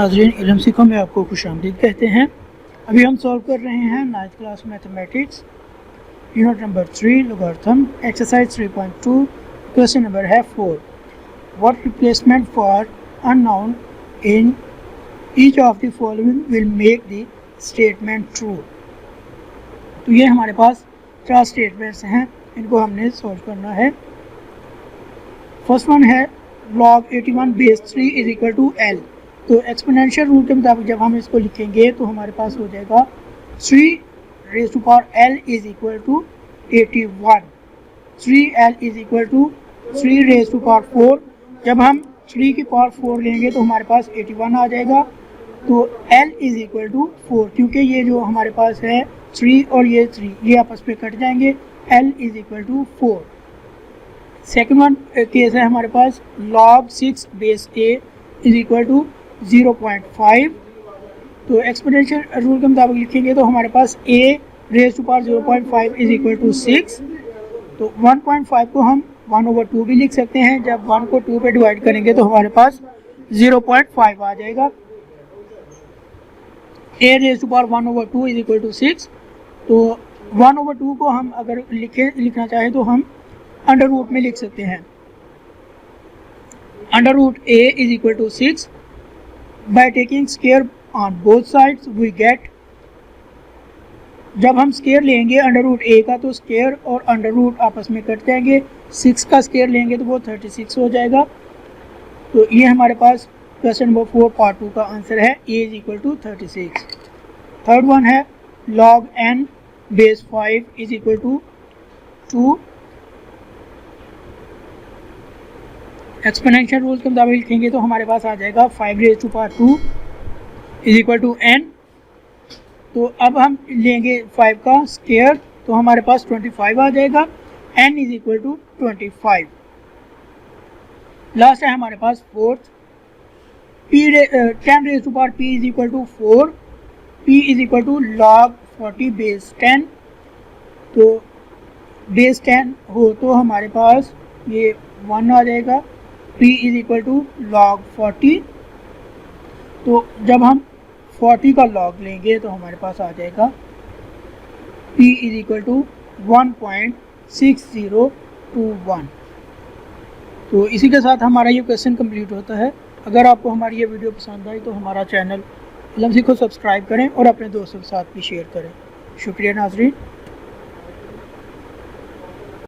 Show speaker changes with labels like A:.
A: नाज़रीन, इल्म सीखो में आपको खुशामदीद कहते हैं। अभी हम सॉल्व कर रहे हैं 9th class mathematics unit number 3 logarithm exercise 3.2। Question number है 4। What replacement for unknown in each of the following will make the statement true. तो ये हमारे पास 4 स्टेटमेंट्स हैं, इनको हमने सॉल्व करना है। फर्स्ट वन है log 81 base 3 is equal to L. तो एक्सपोनेंशियल रूल के मुताबिक जब हम इसको लिखेंगे तो हमारे पास हो जाएगा 3 raise to power L is equal to 81। 3l is equal to 3 raise to power 4। जब हम 3 की पावर 4 लेंगे तो हमारे पास 81 आ जाएगा। तो l इज इक्वल टू 4, क्योंकि ये जो हमारे पास है 3 और ये 3 ये आपस में कट जाएंगे। l is equal to 4। Second one case है हमारे पास log 6 base a is equal to 0.5। तो एक्सपोनेंशियल रूल के मुताबिक लिखेंगे तो हमारे पास a raise to power 0.5 is equal to 6। तो 1.5 को हम 1/2 भी लिख सकते हैं। जब 1 को 2 पे डिवाइड करेंगे तो हमारे पास 0.5 आ जाएगा। a raise to power 1/2 is equal to 6। तो 1/2 को हम अगर लिखना चाहें तो हम अंडर रूट में लिख सकते हैं। Under root a is equal to 6। By taking square on both sides we get. जब हम स्क्वायर लेंगे अंडर रूट a का तो स्क्वायर और अंडर रूट आपस में कट जाएंगे। 6 का स्क्वायर लेंगे तो वो 36 हो जाएगा। तो ये हमारे पास क्वेश्चन नंबर 4 पार्ट 2 का आंसर है। a is equal to 36। Third one है log n base 5 is equal to 2। Exponential rule के मुताबिक लिखेंगे तो हमारे पास आ जाएगा 5 raise to power 2 is equal to n। तो अब हम लेंगे 5 का स्क्वायर तो हमारे पास 25 आ जाएगा। n is equal to 25। Last है हमारे पास fourth 10 raise to power p is equal to 4। p is equal to log 40 base 10। तो बेस 10 हो तो हमारे पास ये 1 आ जाएगा। p is equal to log 40। तो जब हम 40 का log लेंगे तो हमारे पास आ जाएगा p इज इक्वल टू 1.6021। तो इसी के साथ हमारा ये क्वेश्चन कंप्लीट होता है। अगर आपको हमारी ये वीडियो पसंद आई तो हमारा चैनल इल्म सीखो सब्सक्राइब करें और अपने दोस्तों के साथ भी शेयर करें। शुक्रिया नाज़रीन।